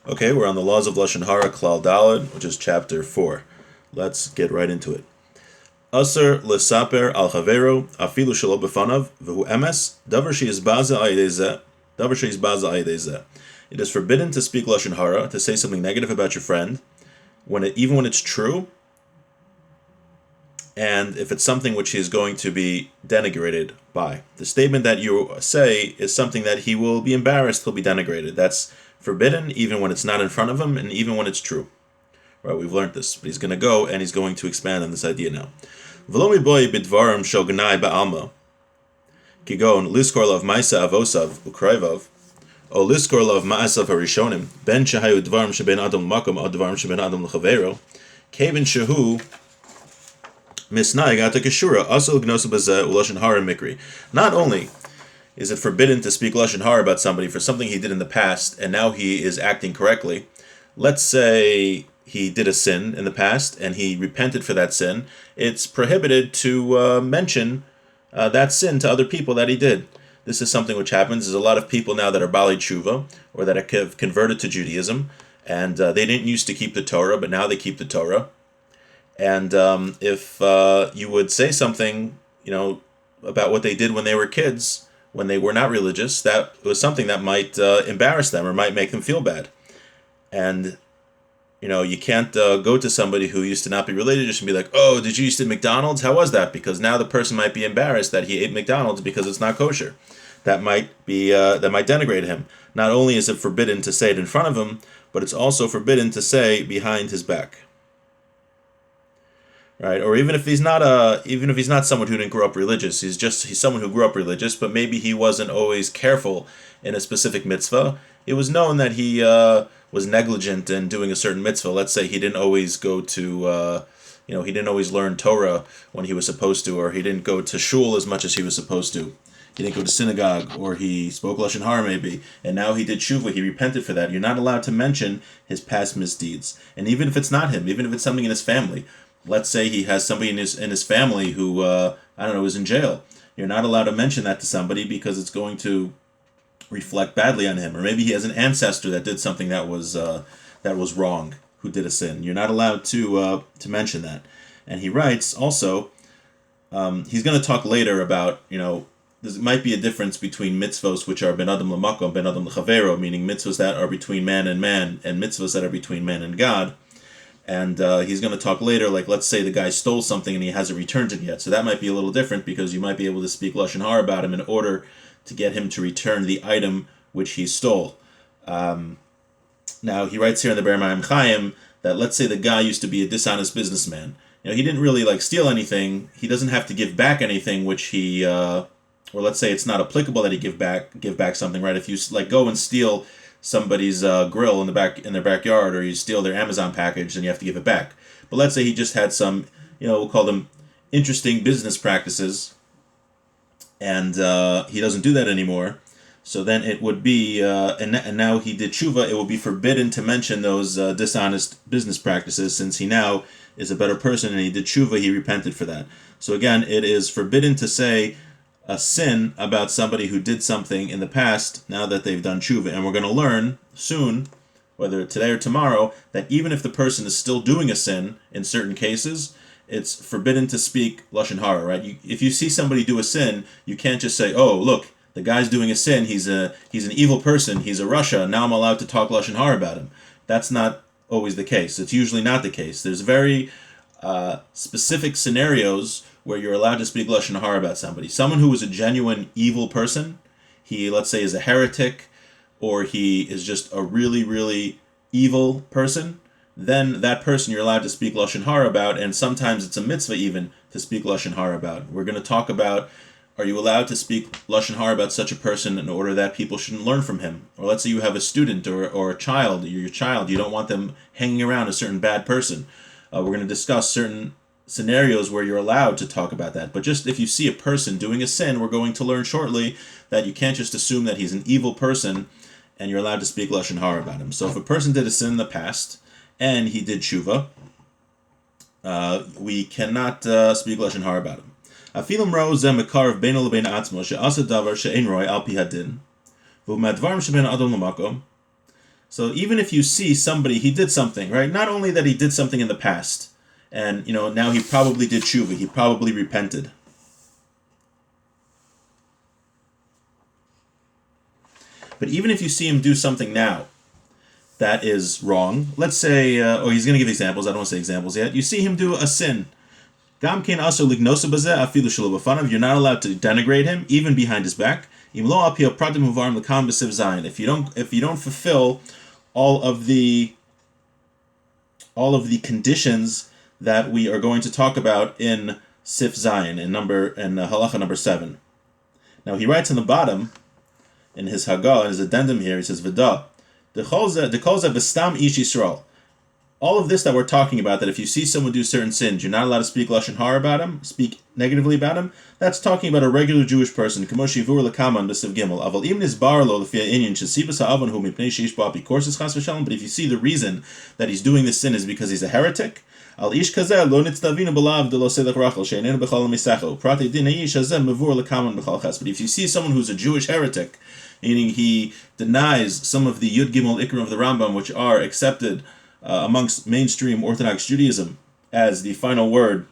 Okay, we're on the laws of Lashon Hara Klal Daled, which is chapter 4. Let's get right into it. Aser lesaper al chavero afilu shelo befanav v'hu emes davar sheizbaza ayedezeh davar sheizbaza ayedezeh. It is forbidden to speak Lashon Hara, to say something negative about your friend, even when it's true, and if it's something which he is going to be denigrated by. The statement that you say is something that he will be embarrassed, he'll be denigrated. That's forbidden even when it's not in front of him and even when it's true. Right, we've learned this, but he's going to go and he's going to expand on this idea now. V'lo miboy bidvarim shognai ba'alma kigon liskor lov ma'isa avosav ukrayvav o liskor lov ma'asav harishonim ben shahayu dvarim sheben adam makom o dvarim sheben adam l'chavero kevin shehu misnai gata keshura asol gnosu bazeh uloshin hara mikri. Not only is it forbidden to speak Lashon Hara about somebody for something he did in the past and now he is acting correctly. Let's say he did a sin in the past and he repented for that sin. It's prohibited to mention that sin to other people that he did. This is something which happens. There's a lot of people now that are Bali Tshuva or that have converted to Judaism, and they didn't used to keep the Torah, but now they keep the Torah. And if you would say something, about what they did when they were kids, when they were not religious, that was something that might embarrass them or might make them feel bad. And, you can't go to somebody who used to not be religious and be like, oh, did you used to eat McDonald's? How was that? Because now the person might be embarrassed that he ate McDonald's because it's not kosher. That might denigrate him. Not only is it forbidden to say it in front of him, but it's also forbidden to say behind his back. Right, or even if he's not someone who didn't grow up religious, he's someone who grew up religious, but maybe he wasn't always careful in a specific mitzvah. It was known that he was negligent in doing a certain mitzvah. Let's say he didn't always go to, he didn't always learn Torah when he was supposed to, or he didn't go to shul as much as he was supposed to. He didn't go to synagogue, or he spoke Lashon Hara maybe, and now he did tshuva, he repented for that. You're not allowed to mention his past misdeeds. And even if it's not him, even if it's something in his family, let's say he has somebody in his family who, is in jail. You're not allowed to mention that to somebody because it's going to reflect badly on him. Or maybe he has an ancestor that did something that was wrong, who did a sin. You're not allowed to mention that. And he writes also, he's going to talk later about, there might be a difference between mitzvos which are ben adam l'makom, ben adam l'chavero, meaning mitzvos that are between man, and mitzvos that are between man and God. And he's going to talk later, like let's say the guy stole something and he hasn't returned it yet. So that might be a little different because you might be able to speak Lashon Hara about him in order to get him to return the item which he stole. Now he writes here in the Be'er Mayim Chaim that let's say the guy used to be a dishonest businessman. He didn't really steal anything. He doesn't have to give back anything which he, or let's say it's not applicable that he give back something, right? If you go and steal somebody's grill in their backyard, or you steal their Amazon package, then you have to give it back. But let's say he just had some, we'll call them interesting business practices, and he doesn't do that anymore. So then it would be, and now he did tshuva, it will be forbidden to mention those dishonest business practices, since he now is a better person and he did tshuva, he repented for that. So again, it is forbidden to say a sin about somebody who did something in the past now that they've done tshuva. And we're going to learn soon, whether today or tomorrow, that even if the person is still doing a sin, in certain cases, it's forbidden to speak Lashon Hara, right? If you see somebody do a sin, you can't just say, oh, look, the guy's doing a sin, he's an evil person, he's a Rasha, now I'm allowed to talk Lashon Hara about him. That's not always the case. It's usually not the case. There's very specific scenarios where you're allowed to speak Lashon Hara about somebody. Someone who is a genuine evil person, he, let's say, is a heretic, or he is just a really, really evil person, then that person you're allowed to speak Lashon Hara about, and sometimes it's a mitzvah even to speak Lashon Hara about. We're going to talk about, are you allowed to speak Lashon Hara about such a person in order that people shouldn't learn from him? Or let's say you have a student or a child, you're your child, you don't want them hanging around a certain bad person. We're going to discuss certain scenarios where you're allowed to talk about that. But just if you see a person doing a sin, we're going to learn shortly that you can't just assume that he's an evil person and you're allowed to speak Lashon Hara about him. So if a person did a sin in the past and he did tshuva, we cannot speak Lashon Hara about him. Afilim ro ze mekarv beino lebein atzmo she'asa davar she'ein roi al pi hadin v'u'madvarim sheben adam l'makom So even if you see somebody, he did something, right? Not only that he did something in the past, and now he probably did tshuva, he probably repented. But even if you see him do something now that is wrong, let's say, he's going to give examples. I don't want to say examples yet. You see him do a sin. You're not allowed to denigrate him, even behind his back. If you don't fulfill all of the conditions that we are going to talk about in Sif Zayin in halacha number 7. Now he writes on the bottom in his Hagah, in his addendum here, he says, V'da, dekolza v'stam ish Yisrael. All of this that we're talking about, that if you see someone do certain sins, you're not allowed to speak Lashon Harah about him, speak negatively about him, that's talking about a regular Jewish person. But if you see the reason that he's doing this sin is because he's a heretic, but if you see someone who's a Jewish heretic, meaning he denies some of the Yud Gimel Ikrim of the Rambam, which are accepted amongst mainstream Orthodox Judaism as the final word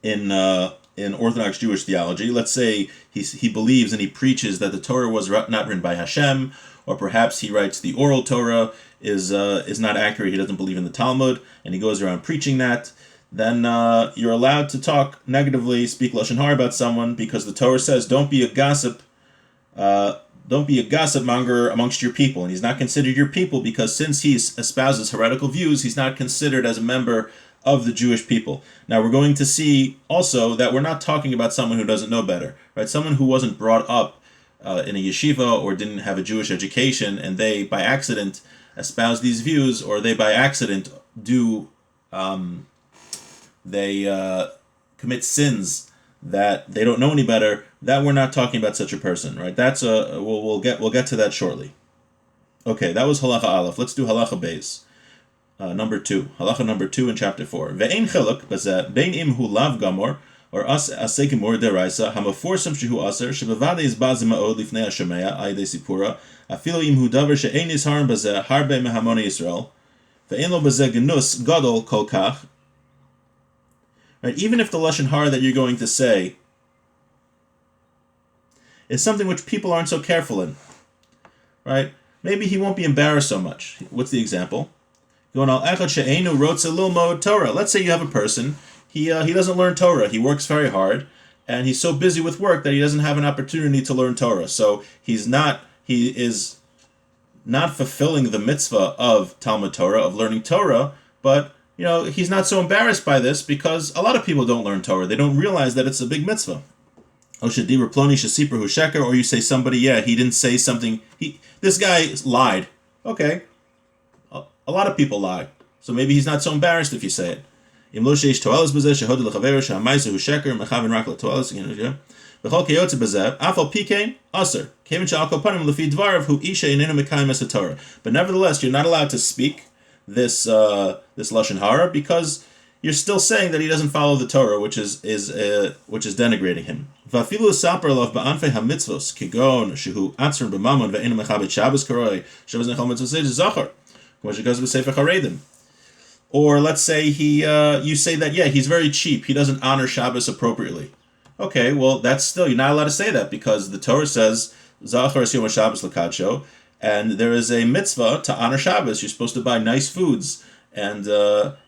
in Orthodox Jewish theology. Let's say he believes and he preaches that the Torah was not written by Hashem, or perhaps he writes the oral Torah is not accurate. He doesn't believe in the Talmud, and he goes around preaching that. Then you're allowed to talk negatively, speak Lashon Harah about someone, because the Torah says don't be a gossip. Don't be a gossip monger amongst your people. And he's not considered your people because since he espouses heretical views, he's not considered as a member of the Jewish people. Now we're going to see also that we're not talking about someone who doesn't know better, right? Someone who wasn't brought up in a yeshiva or didn't have a Jewish education, and they by accident espouse these views, or they by accident do commit sins that they don't know any better. That we're not talking about such a person, right? That's we'll get to that shortly. Okay, that was halacha aleph. Let's do halacha beis. Number 2, halacha number 2 in chapter 4. Ve'ein chiluk bazeh bein im hu lav gamor or asay gemor deraisa hamaforsam shehu aser shebevade is bazeh ma'od lifnei hashemeya ayde sipura afilo im hu davar she'ein isharim bazeh harbe mehamoni Yisrael ve'ein lo bazeh genus gadol kol kach. Right, even if the Lashon Harah that you're going to say is something which people aren't so careful in, right? Maybe he won't be embarrassed so much. What's the example? Let's say you have a person, he doesn't learn Torah. He works very hard, and he's so busy with work that he doesn't have an opportunity to learn Torah. So he is not fulfilling the mitzvah of Talmud Torah, of learning Torah, but he's not so embarrassed by this because a lot of people don't learn Torah. They don't realize that it's a big mitzvah. Or you say somebody, he didn't say something. This guy lied. Okay. A lot of people lie. So maybe he's not so embarrassed if you say it. But nevertheless, you're not allowed to speak this Lashon Harah because you're still saying that he doesn't follow the Torah, which is denigrating him. Or let's say you say that he's very cheap. He doesn't honor Shabbos appropriately. Okay, well that's still, you're not allowed to say that because the Torah says Zachar es Yom Shabbos l'kadsho, and there is a mitzvah to honor Shabbos. You're supposed to buy nice foods and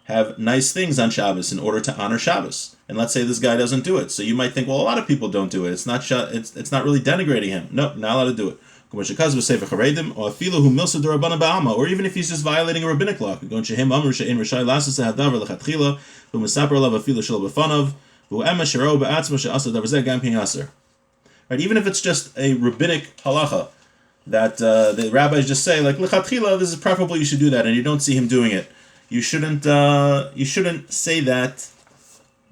have nice things on Shabbos in order to honor Shabbos. And let's say this guy doesn't do it. So you might think, well, a lot of people don't do it. It's not really denigrating him. No, not allowed to do it. Or even if he's just violating a rabbinic law. Right? Even if it's just a rabbinic halacha that the rabbis just say, like, l'chatchila, this is preferable, you should do that, and you don't see him doing it. You shouldn't say that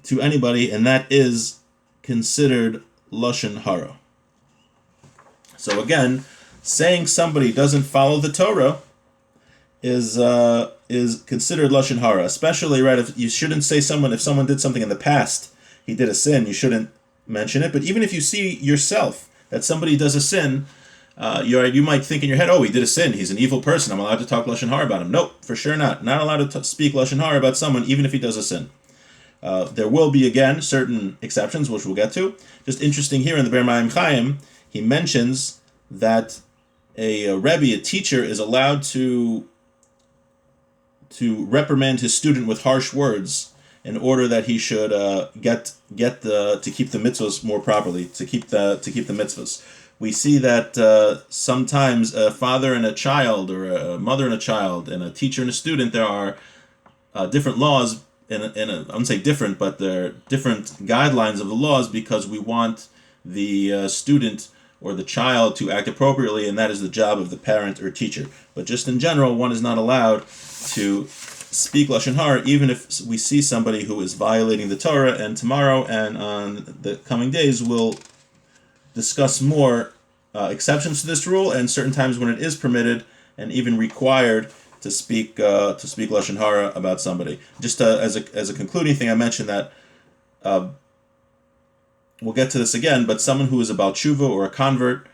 to anybody, and that is considered Lashon Harah. So again, saying somebody doesn't follow the Torah is considered Lashon Harah, especially, right, if you shouldn't say if someone did something in the past, he did a sin, you shouldn't mention it. But even if you see yourself that somebody does a sin, You might think in your head, oh, he did a sin. He's an evil person. I'm allowed to talk Lashon Hara about him. Nope, for sure not. Not allowed to speak Lashon Hara about someone, even if he does a sin. There will be, again, certain exceptions, which we'll get to. Just interesting here in the Ber Mayim Chaim, he mentions that a Rebbe, a teacher, is allowed to reprimand his student with harsh words in order that he should to keep the mitzvahs more properly, to keep the mitzvahs. We see that sometimes a father and a child, or a mother and a child, and a teacher and a student, there are different laws. I wouldn't say different, but there are different guidelines of the laws because we want the student or the child to act appropriately, and that is the job of the parent or teacher. But just in general, one is not allowed to speak Lashon Hara, even if we see somebody who is violating the Torah. And tomorrow and on the coming days, we'll discuss more exceptions to this rule and certain times when it is permitted and even required to speak Lashon Hara about somebody. Just as a concluding thing, I mentioned that we'll get to this again, but someone who is about tshuva or a convert,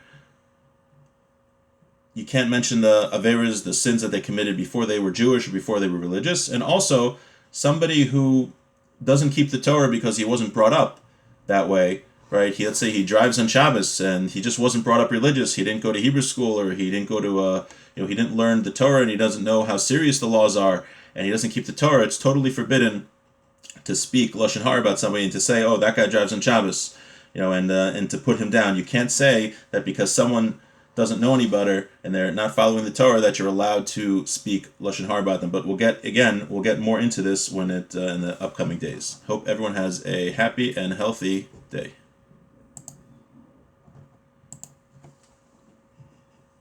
you can't mention the averas, the sins that they committed before they were Jewish or before they were religious, and also somebody who doesn't keep the Torah because he wasn't brought up that way, right? Let's say he drives on Shabbos and he just wasn't brought up religious. He didn't go to Hebrew school, or he didn't go to he didn't learn the Torah, and he doesn't know how serious the laws are, and he doesn't keep the Torah. It's totally forbidden to speak Lashon Hara about somebody and to say, oh, that guy drives on Shabbos, and to put him down. You can't say that because someone doesn't know any better and they're not following the Torah that you're allowed to speak Lashon Hara about them. But we'll get more into this when in the upcoming days. Hope everyone has a happy and healthy day.